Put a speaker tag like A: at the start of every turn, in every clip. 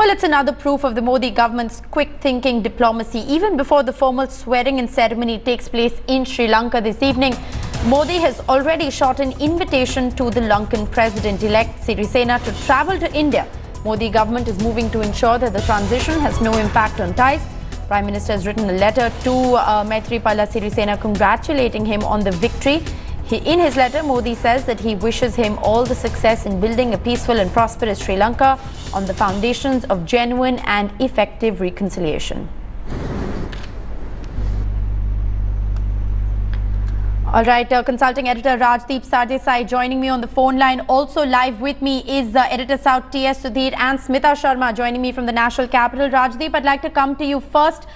A: Well, it's another proof of the Modi government's quick-thinking diplomacy. Even before the formal swearing-in ceremony takes place in Sri Lanka this evening, Modi has already shot an invitation to the Lankan President-elect Sirisena to travel to India. Modi government is moving to ensure that the transition has no impact on ties. Prime Minister has written a letter to Maithripala Sirisena congratulating him on the victory. In his letter, Modi says that he wishes him all the success in building a peaceful and prosperous Sri Lanka on the foundations of genuine and effective reconciliation. All right, consulting editor Rajdeep Sardesai joining me on the phone line. Also live with me is editor South T.S. Sudhir and Smita Sharma joining me from the national capital. Rajdeep, I'd like to come to you first.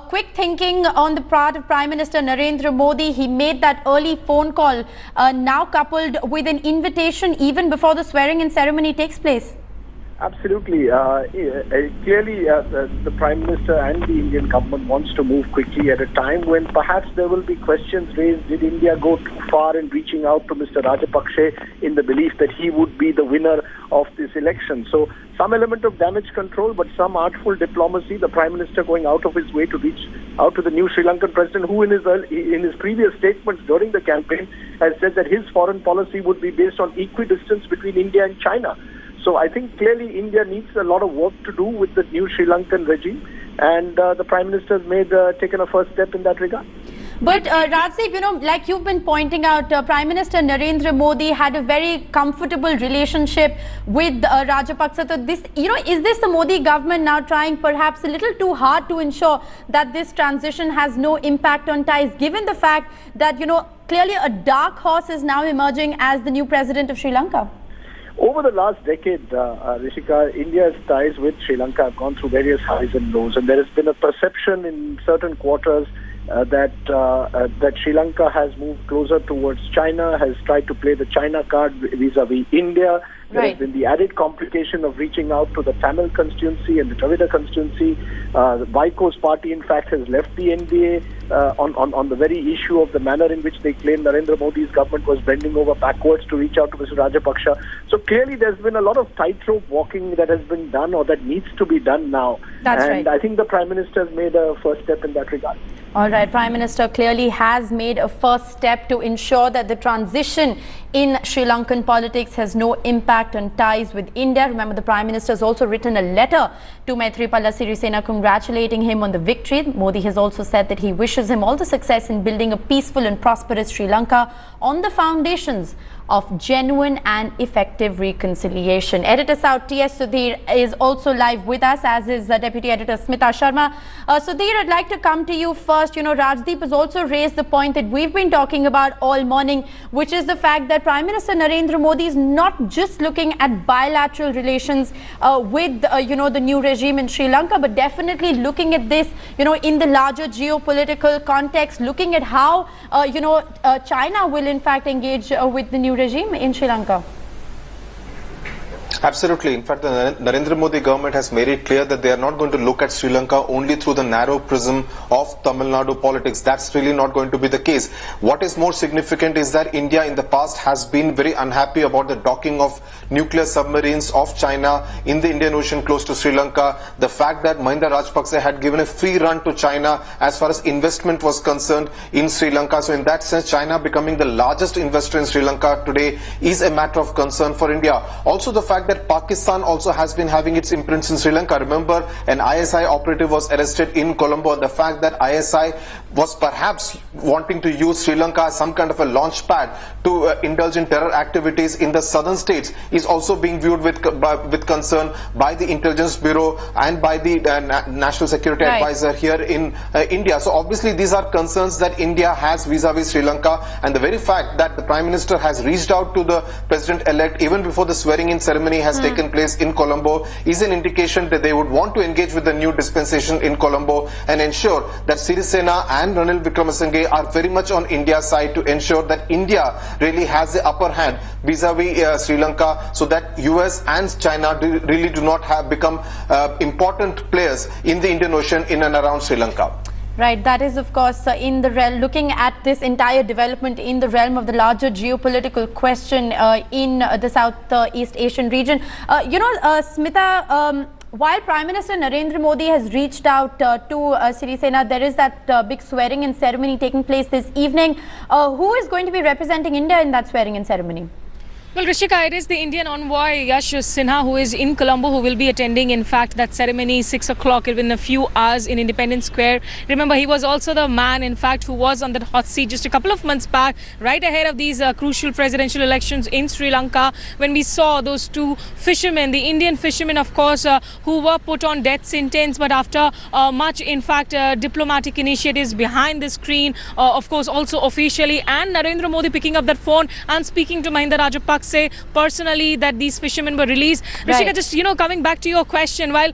A: Quick thinking on the part of Prime Minister Narendra Modi. He made that early phone call, now coupled with an invitation even before the swearing-in ceremony takes place.
B: Absolutely. Clearly, the Prime Minister and the Indian government wants to move quickly at a time when perhaps there will be questions raised. Did India go too far in reaching out to Mr. Rajapaksa in the belief that he would be the winner of this election? So some element of damage control, but some artful diplomacy. The Prime Minister going out of his way to reach out to the new Sri Lankan president, who in his previous statements during the campaign has said that his foreign policy would be based on equidistance between India and China. So I think clearly India needs a lot of work to do with the new Sri Lankan regime, and the Prime Minister has taken a first step in that regard.
A: But Rajdeep, you know, like you've been pointing out, Prime Minister Narendra Modi had a very comfortable relationship with Rajapaksa. So this, you know, is this the Modi government now trying perhaps a little too hard to ensure that this transition has no impact on ties, given the fact that, you know, clearly a dark horse is now emerging as the new president of Sri Lanka?
B: Over the last decade, Rishika, India's ties with Sri Lanka have gone through various highs and lows, and there has been a perception in certain quarters that Sri Lanka has moved closer towards China, has tried to play the China card vis-a-vis India. There has been the added complication of reaching out to the Tamil constituency and the Dravida constituency. The Vaiko's party, in fact, has left the NDA on the very issue of the manner in which they claim Narendra Modi's government was bending over backwards to reach out to Mr. Rajapaksa. So clearly there's been a lot of tightrope walking that has been done or that needs to be done now.
A: That's right.
B: And I think the Prime Minister has made a first step in that regard.
A: All right, Prime Minister clearly has made a first step to ensure that the transition in Sri Lankan politics has no impact on ties with India. Remember, the Prime Minister has also written a letter to Maithripala Sirisena congratulating him on the victory. Modi has also said that he wishes him all the success in building a peaceful and prosperous Sri Lanka on the foundations of genuine and effective reconciliation. Editor South T.S. Sudhir is also live with us, as is Deputy Editor Smita Sharma. Sudhir, I'd like to come to you first. You know, Rajdeep has also raised the point that we've been talking about all morning, which is the fact that Prime Minister Narendra Modi is not just looking at bilateral relations with, you know, the new regime in Sri Lanka, but definitely looking at this, you know, in the larger geopolitical context, looking at how, you know, China will in fact engage with the new regime in Sri Lanka.
C: Absolutely. In fact, the Narendra Modi government has made it clear that they are not going to look at Sri Lanka only through the narrow prism of Tamil Nadu politics. That's really not going to be the case. What is more significant is that India in the past has been very unhappy about the docking of nuclear submarines of China in the Indian Ocean close to Sri Lanka. The fact that Mahinda Rajapaksa had given a free run to China as far as investment was concerned in Sri Lanka. So in that sense, China becoming the largest investor in Sri Lanka today is a matter of concern for India. Also the fact that Pakistan also has been having its imprints in Sri Lanka. Remember, an ISI operative was arrested in Colombo. The fact that ISI was perhaps wanting to use Sri Lanka as some kind of a launch pad to indulge in terror activities in the southern states is also being viewed with concern by the Intelligence Bureau and by the National Security Advisor here in India. So obviously these are concerns that India has vis-a-vis Sri Lanka, and the very fact that the Prime Minister has reached out to the President-elect even before the swearing-in ceremony has taken place in Colombo is an indication that they would want to engage with the new dispensation in Colombo and ensure that Sirisena and Ranil Wickremesinghe are very much on India's side to ensure that India really has the upper hand vis-a-vis Sri Lanka, so that US and China really do not have become important players in the Indian Ocean in and around Sri Lanka.
A: Right, that is of course in the realm, looking at this entire development in the realm of the larger geopolitical question in the Southeast Asian region. You know, Smita, while Prime Minister Narendra Modi has reached out to Sirisena, there is that big swearing-in ceremony taking place this evening. Who is going to be representing India in that swearing-in ceremony?
D: Well, Rishika, it is the Indian envoy Yash Sinha who is in Colombo, who will be attending, in fact, that ceremony 6 o'clock in a few hours in Independence Square. Remember, he was also the man, in fact, who was on that hot seat just a couple of months back, right ahead of these crucial presidential elections in Sri Lanka, when we saw those two fishermen, the Indian fishermen, of course, who were put on death sentence. But after much, in fact, diplomatic initiatives behind the screen, of course, also officially, and Narendra Modi picking up that phone and speaking to Mahinda Rajapaksa personally, that these fishermen were released.
A: Right.
D: Rishika, just coming back to your question, while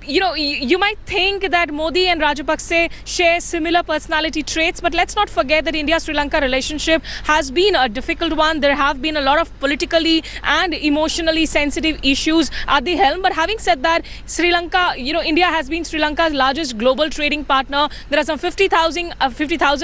D: you might think that Modi and Rajapaksa share similar personality traits, but let's not forget that India-Sri Lanka relationship has been a difficult one. There have been a lot of politically and emotionally sensitive issues at the helm. But having said that, Sri Lanka, India has been Sri Lanka's largest global trading partner. There are some 50,000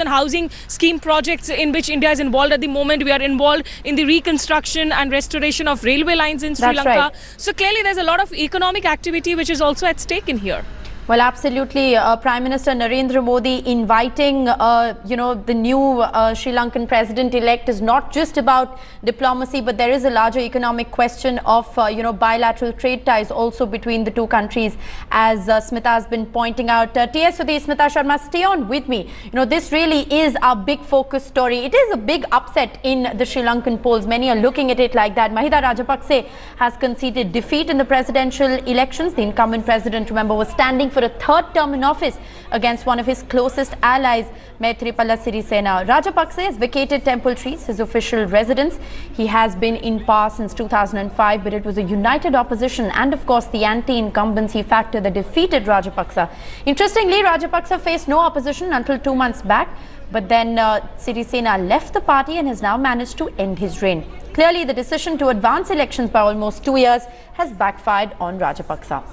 D: housing scheme projects in which India is involved at the moment. We are involved in the reconstruction and restoration of railway lines in Sri Lanka.
A: Right.
D: So clearly there's a lot of economic activity which is also at stake in here.
A: Well, absolutely. Prime Minister Narendra Modi inviting, the new Sri Lankan president-elect is not just about diplomacy, but there is a larger economic question of, bilateral trade ties also between the two countries, as Smita has been pointing out. T.S. Sudhir, Smita Sharma, stay on with me. This really is our big focus story. It is a big upset in the Sri Lankan polls. Many are looking at it like that. Mahinda Rajapaksa has conceded defeat in the presidential elections. The incumbent president, remember, was standing for a third term in office against one of his closest allies, Maithripala Sirisena. Rajapaksa has vacated Temple Trees, his official residence. He has been in power since 2005, but it was a united opposition and, of course, the anti-incumbency factor that defeated Rajapaksa. Interestingly, Rajapaksa faced no opposition until 2 months back, but then Sirisena left the party and has now managed to end his reign. Clearly, the decision to advance elections by almost 2 years has backfired on Rajapaksa.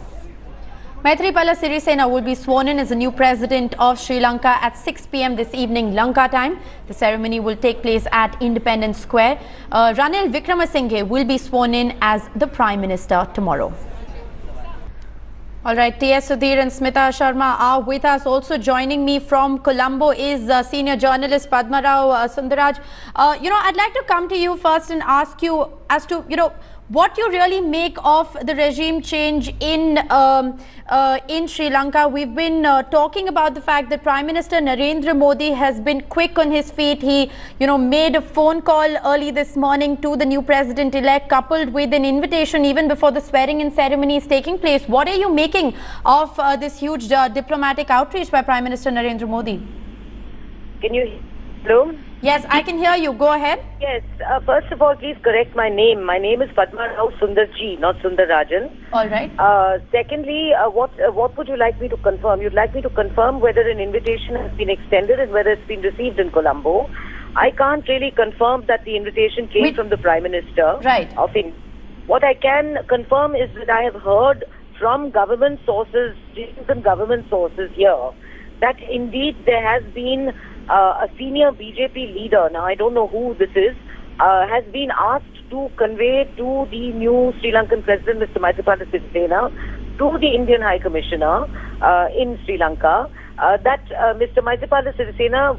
A: Maithripala Sirisena will be sworn in as the new president of Sri Lanka at 6 p.m. this evening, Lanka time. The ceremony will take place at Independence Square. Ranil Wickremesinghe will be sworn in as the Prime Minister tomorrow. All right, T.S. Sudhir and Smita Sharma are with us. Also joining me from Colombo is senior journalist Padma Rao Sundaraj. I'd like to come to you first and ask you as to, what you really make of the regime change in Sri Lanka. We've been talking about the fact that Prime Minister Narendra Modi has been quick on his feet. He, made a phone call early this morning to the new president-elect, coupled with an invitation even before the swearing-in ceremony is taking place. What are you making of this huge diplomatic outreach by Prime Minister Narendra Modi?
E: Can you hello?
A: Yes, I can hear you. Go ahead.
E: Yes. First of all, please correct my name. My name is Padma Rao Sundarji, not Sundarajan.
A: All right.
E: Secondly, what would you like me to confirm? You'd like me to confirm whether an invitation has been extended and whether it's been received in Colombo. I can't really confirm that the invitation came from the Prime Minister of India. What I can confirm is that I have heard from government sources, different government sources here, that indeed there has been a senior BJP leader, now I don't know who this is, has been asked to convey to the new Sri Lankan President, Mr. Maithripala Sirisena, to the Indian High Commissioner in Sri Lanka, that Mr. Maithripala Sirisena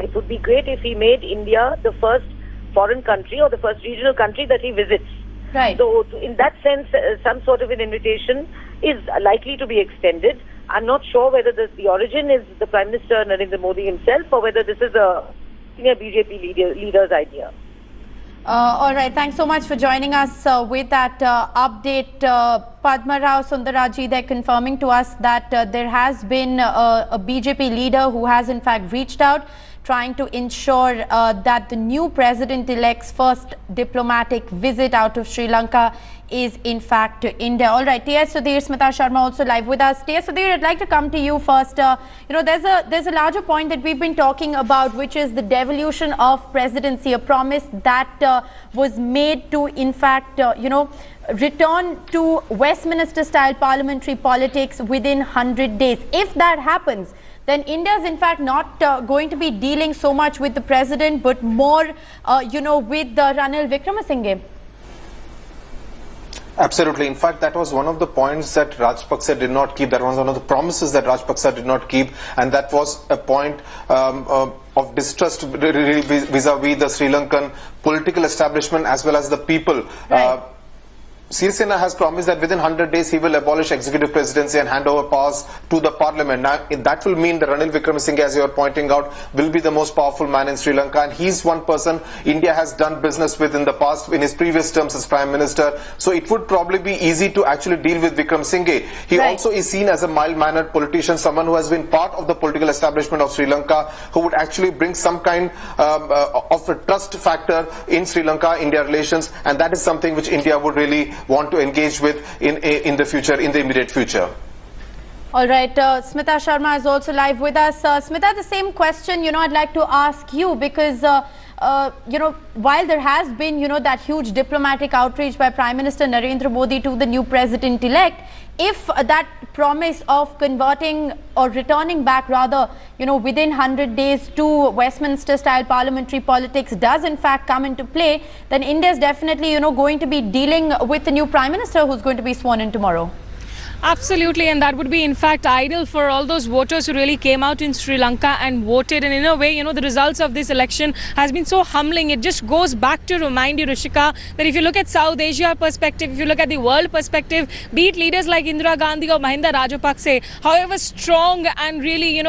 E: it would be great if he made India the first foreign country or the first regional country that he visits.
A: Right.
E: So in that sense, some sort of an invitation is likely to be extended. I'm not sure whether the origin is the Prime Minister Narendra Modi himself or whether this is a senior BJP leader's idea.
A: All right. Thanks so much for joining us with that update. Padma Rao Sundaraji, they're confirming to us that there has been a BJP leader who has in fact reached out, trying to ensure that the new president-elect's first diplomatic visit out of Sri Lanka is in fact to India. All right, T.S. Sudhir, Smita Sharma also live with us. T.S. Sudhir, I'd like to come to you first. There's a larger point that we've been talking about, which is the devolution of presidency, a promise that was made to in fact, return to Westminster-style parliamentary politics within 100 days. If that happens, then India is in fact not going to be dealing so much with the president, but more, with Ranil Wickremesinghe.
C: Absolutely. In fact, that was one of the points that Rajapaksa did not keep. That was one of the promises that Rajapaksa did not keep, and that was a point of distrust vis-a-vis the Sri Lankan political establishment as well as the people.
A: Right.
C: Sirisena has promised that within 100 days he will abolish executive presidency and hand over powers to the parliament. Now, that will mean that Ranil Wickremesinghe, as you are pointing out, will be the most powerful man in Sri Lanka, and he's one person India has done business with in the past in his previous terms as Prime Minister. So it would probably be easy to actually deal with Wickremesinghe. He also is seen as a mild-mannered politician, someone who has been part of the political establishment of Sri Lanka, who would actually bring some kind of a trust factor in Sri Lanka-India relations, and that is something which India would really want to engage with in the future, in the immediate future.
A: All right, Smita Sharma is also live with us. Smita, the same question, I'd like to ask you, because, while there has been, that huge diplomatic outreach by Prime Minister Narendra Modi to the new president-elect, if that promise of converting or returning back rather, within 100 days to Westminster-style parliamentary politics does in fact come into play, then India is definitely, going to be dealing with the new Prime Minister who's going to be sworn in tomorrow.
D: Absolutely, and that would be in fact ideal for all those voters who really came out in Sri Lanka and voted. And in a way, the results of this election has been so humbling. It just goes back to remind you, Rishika, that if you look at South Asia perspective, if you look at the world perspective, be it leaders like Indira Gandhi or Mahinda Rajapaksa, however strong and really,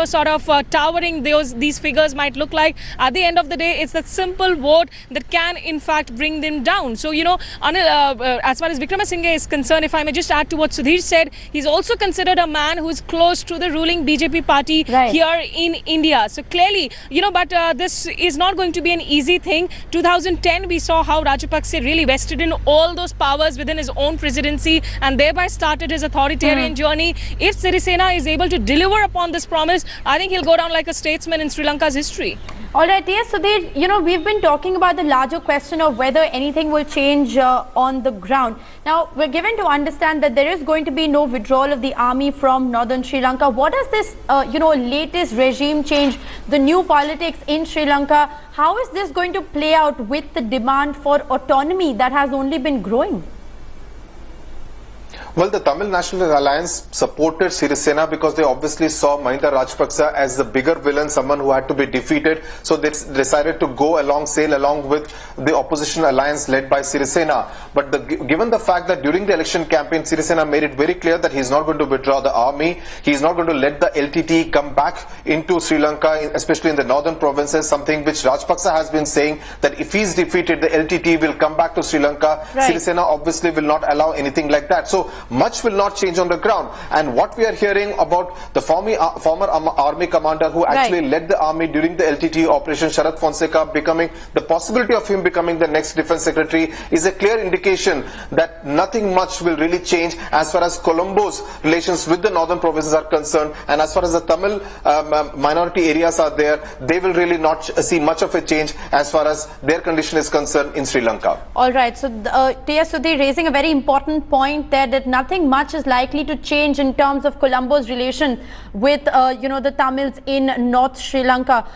D: towering these figures might look like, at the end of the day, it's that simple vote that can in fact bring them down. So, Anil, as far as Wickremesinghe is concerned, if I may just add to what Sudhir said, he's also considered a man who is close to the ruling BJP party here in India. So clearly, but this is not going to be an easy thing. 2010, we saw how Rajapaksa really vested in all those powers within his own presidency and thereby started his authoritarian journey. If Sirisena is able to deliver upon this promise, I think he'll go down like a statesman in Sri Lanka's history.
A: All right, yes, Sudhir, we've been talking about the larger question of whether anything will change on the ground. Now, we're given to understand that there is going to be no withdrawal of the army from northern Sri Lanka. What does this, latest regime change, the new politics in Sri Lanka, how is this going to play out with the demand for autonomy that has only been growing?
C: Well, the Tamil National Alliance supported Sirisena because they obviously saw Mahinda Rajapaksa as the bigger villain, someone who had to be defeated. So they decided to sail along with the opposition alliance led by Sirisena. But given the fact that during the election campaign, Sirisena made it very clear that he's not going to withdraw the army. He's not going to let the LTT come back into Sri Lanka, especially in the northern provinces, something which Rajapaksa has been saying that if he's defeated, the LTT will come back to Sri Lanka. Sirisena obviously will not allow anything like that. So much will not change on the ground. And what we are hearing about the former army commander who actually led the army during the LTT operation, Sharad Fonseca, the possibility of him becoming the next defense secretary, is a clear indication that nothing much will really change as far as Colombo's relations with the northern provinces are concerned. And as far as the Tamil minority areas are there, they will really not see much of a change as far as their condition is concerned in Sri Lanka.
A: All right. So, Sudhir raising a very important point there, that nothing much is likely to change in terms of Colombo's relation with, the Tamils in North Sri Lanka.